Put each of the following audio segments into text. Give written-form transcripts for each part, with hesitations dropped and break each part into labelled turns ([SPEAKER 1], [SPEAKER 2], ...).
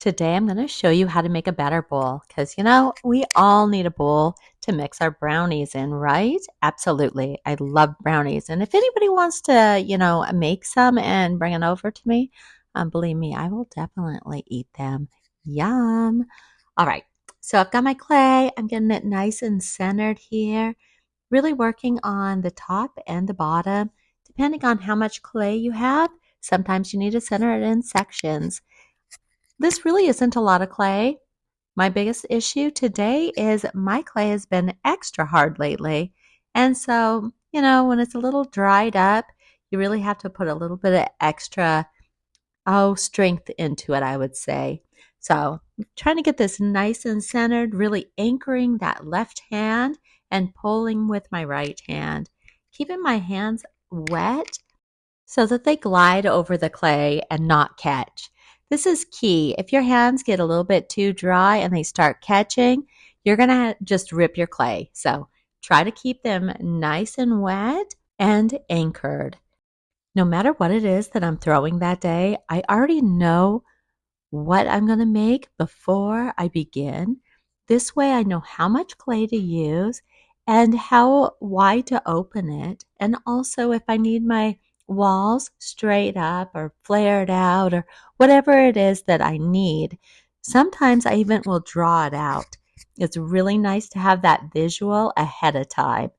[SPEAKER 1] Today I'm going to show you how to make a batter bowl because, we all need a bowl to mix our brownies in, right? Absolutely. I love brownies. And if anybody wants to, make some and bring it over to me, believe me, I will definitely eat them. Yum. All right. So I've got my clay. I'm getting it nice and centered here, really working on the top and the bottom. Depending on how much clay you have, sometimes you need to center it in sections. This really isn't a lot of clay. My biggest issue today is my clay has been extra hard lately. And so, when it's a little dried up, you really have to put a little bit of extra, strength into it, I would say. So, I'm trying to get this nice and centered, really anchoring that left hand and pulling with my right hand. Keeping my hands wet so that they glide over the clay and not catch. This is key. If your hands get a little bit too dry and they start catching, you're going to just rip your clay. So try to keep them nice and wet and anchored. No matter what it is that I'm throwing that day, I already know what I'm going to make before I begin. This way I know how much clay to use and how wide to open it. And also if I need my walls straight up or flared out or whatever it is that I need. Sometimes I even will draw it out. It's really nice to have that visual ahead of time.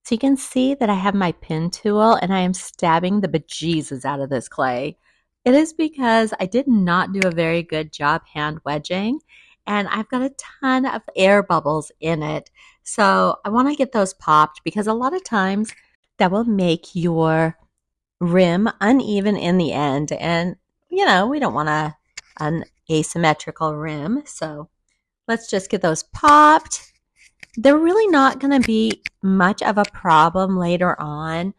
[SPEAKER 1] So you can see that I have my pin tool and I am stabbing the bejesus out of this clay. It is because I did not do a very good job hand wedging and I've got a ton of air bubbles in it. So I want to get those popped because a lot of times that will make your rim uneven in the end. And, we don't want an asymmetrical rim. So let's just get those popped. They're really not going to be much of a problem later on.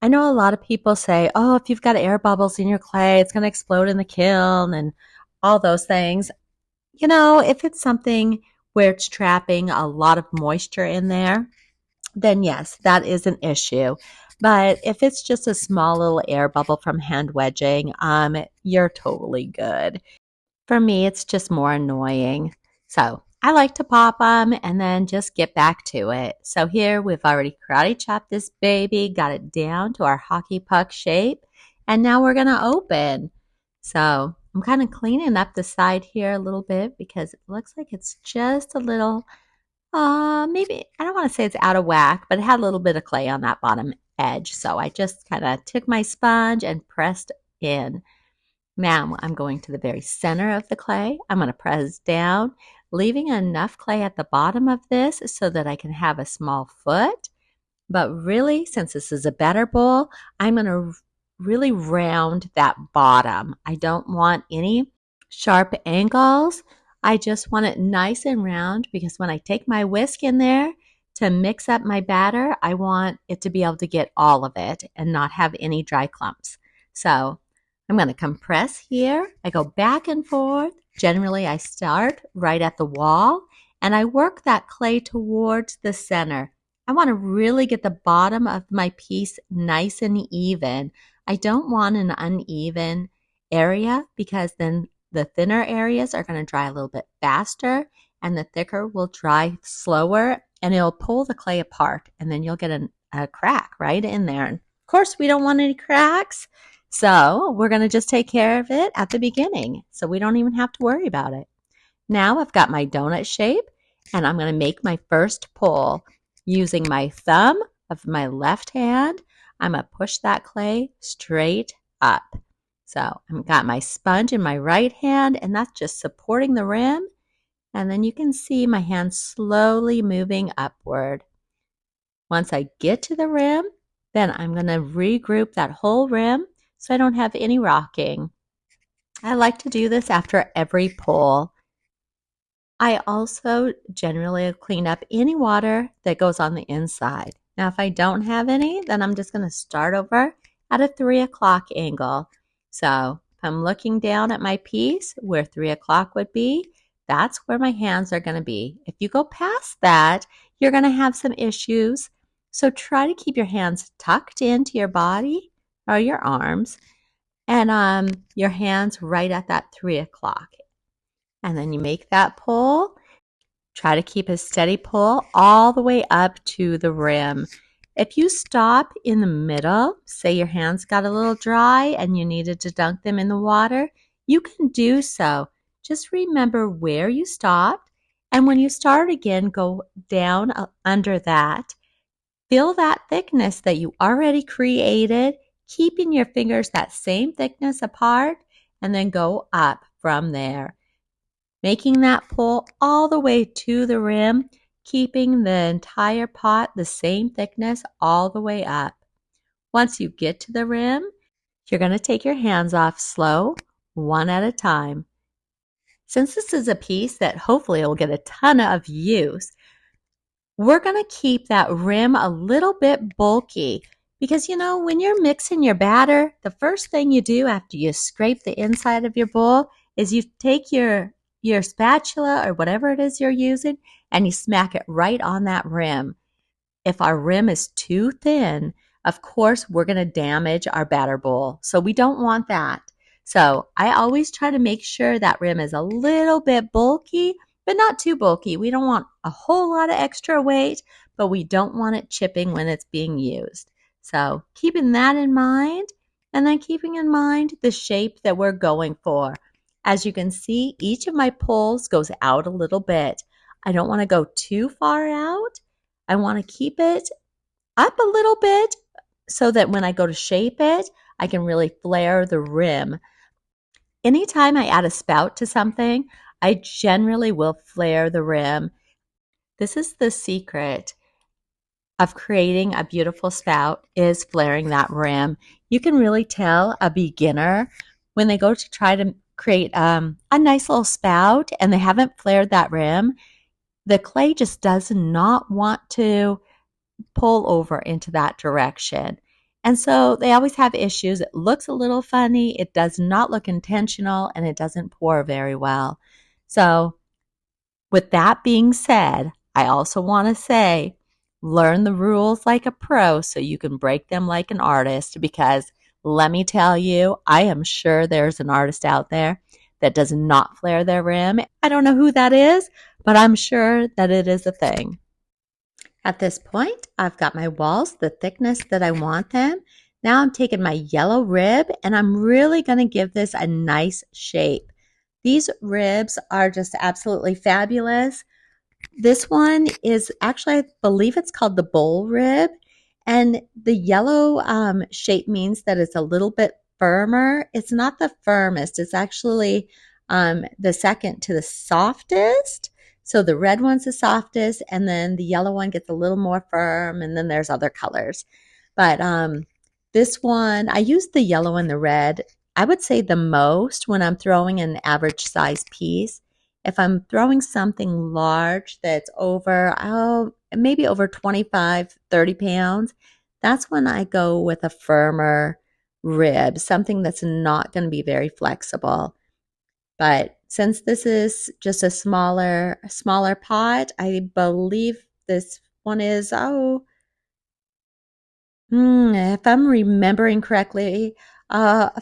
[SPEAKER 1] I know a lot of people say, oh, if you've got air bubbles in your clay, it's going to explode in the kiln and all those things. If it's something where it's trapping a lot of moisture in there, then yes, that is an issue. But if it's just a small little air bubble from hand wedging, you're totally good. For me, it's just more annoying. So I like to pop them and then just get back to it. So here we've already karate chopped this baby, got it down to our hockey puck shape, and now we're going to open. So I'm kind of cleaning up the side here a little bit because it looks like it's just a little, maybe, I don't want to say it's out of whack, but it had a little bit of clay on that bottom edge. So I just kind of took my sponge and pressed in. Now I'm going to the very center of the clay. I'm going to press down, leaving enough clay at the bottom of this so that I can have a small foot. But really, since this is a batter bowl, I'm going to really round that bottom. I don't want any sharp angles. I just want it nice and round because when I take my whisk in there to mix up my batter, I want it to be able to get all of it and not have any dry clumps. So I'm going to compress here. I go back and forth. Generally, I start right at the wall and I work that clay towards the center. I want to really get the bottom of my piece nice and even. I don't want an uneven area because then the thinner areas are going to dry a little bit faster and the thicker will dry slower and it'll pull the clay apart and then you'll get a crack right in there. And of course, we don't want any cracks. So we're going to just take care of it at the beginning so we don't even have to worry about it. Now I've got my donut shape and I'm going to make my first pull using my thumb of my left hand. I'm going to push that clay straight up. So I've got my sponge in my right hand and that's just supporting the rim. And then you can see my hand slowly moving upward. Once I get to the rim, then I'm going to regroup that whole rim so I don't have any rocking. I like to do this after every pull. I also generally clean up any water that goes on the inside. Now, if I don't have any, then I'm just going to start over at a 3 o'clock angle. So if I'm looking down at my piece where 3 o'clock would be, that's where my hands are going to be. If you go past that, you're going to have some issues. So try to keep your hands tucked into your body or your arms and your hands right at that 3 o'clock. and then you make that pull. Try to keep a steady pull all the way up to the rim. If you stop in the middle, say your hands got a little dry and you needed to dunk them in the water, you can do so. Just remember where you stopped, and when you start again, go down under that. Feel that thickness that you already created, keeping your fingers that same thickness apart, and then go up from there. Making that pull all the way to the rim, keeping the entire pot the same thickness all the way up. Once you get to the rim, you're going to take your hands off slow, one at a time. Since this is a piece that hopefully will get a ton of use, we're going to keep that rim a little bit bulky because, when you're mixing your batter, the first thing you do after you scrape the inside of your bowl is you take your spatula or whatever it is you're using and you smack it right on that rim. If our rim is too thin, of course, we're going to damage our batter bowl. So we don't want that. So I always try to make sure that rim is a little bit bulky, but not too bulky. We don't want a whole lot of extra weight, but we don't want it chipping when it's being used. So keeping that in mind, and then keeping in mind the shape that we're going for. As you can see, each of my pulls goes out a little bit. I don't want to go too far out. I want to keep it up a little bit so that when I go to shape it, I can really flare the rim. Anytime I add a spout to something, I generally will flare the rim. This is the secret of creating a beautiful spout, is flaring that rim. You can really tell a beginner when they go to try to create a nice little spout and they haven't flared that rim. The clay just does not want to pull over into that direction. And so they always have issues. It looks a little funny, it does not look intentional, and it doesn't pour very well. So with that being said, I also want to say, learn the rules like a pro so you can break them like an artist, because let me tell you, I am sure there's an artist out there that does not flare their rim. I don't know who that is, but I'm sure that it is a thing. At this point, I've got my walls the thickness that I want them. Now I'm taking my yellow rib and I'm really going to give this a nice shape. These ribs are just absolutely fabulous. This one is actually, I believe it's called the bowl rib. And the yellow shape means that it's a little bit firmer. It's not the firmest. It's actually the second to the softest. So the red one's the softest, and then the yellow one gets a little more firm, and then there's other colors. But this one, I use the yellow and the red, I would say the most when I'm throwing an average size piece. If I'm throwing something large that's over, maybe over 25, 30 pounds, that's when I go with a firmer rib, something that's not going to be very flexible. But since this is just a smaller pot, I believe this one is, if I'm remembering correctly, 4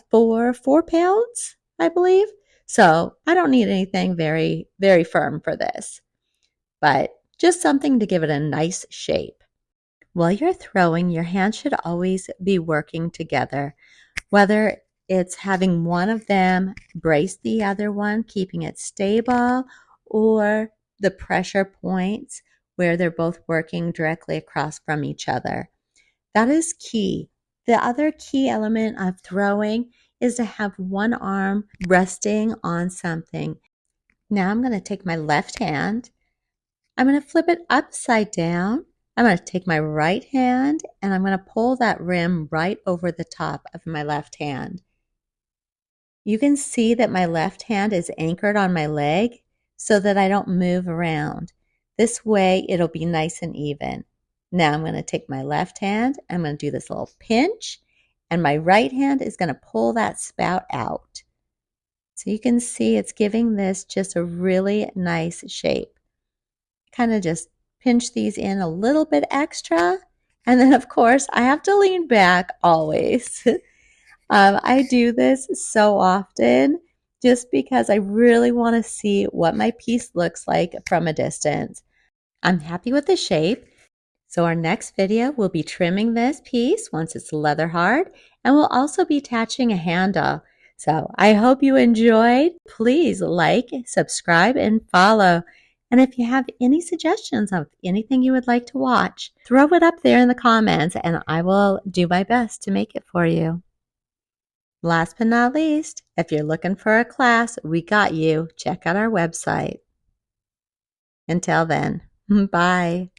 [SPEAKER 1] pounds, I believe. So I don't need anything very, very firm for this, but just something to give it a nice shape. While you're throwing, your hands should always be working together, whether it's having one of them brace the other one, keeping it stable, or the pressure points where they're both working directly across from each other. That is key. The other key element of throwing is to have one arm resting on something. Now I'm going to take my left hand. I'm going to flip it upside down. I'm going to take my right hand and I'm going to pull that rim right over the top of my left hand. You can see that my left hand is anchored on my leg so that I don't move around. This way it'll be nice and even. Now I'm going to take my left hand, I'm going to do this little pinch, and my right hand is going to pull that spout out. So you can see it's giving this just a really nice shape. Kind of just pinch these in a little bit extra, and then of course I have to lean back always. I do this so often just because I really want to see what my piece looks like from a distance. I'm happy with the shape. So our next video, we'll be trimming this piece once it's leather hard, and we'll also be attaching a handle. So I hope you enjoyed. Please like, subscribe, and follow. And if you have any suggestions of anything you would like to watch, throw it up there in the comments and I will do my best to make it for you. Last but not least, if you're looking for a class, we got you. Check out our website. Until then, bye.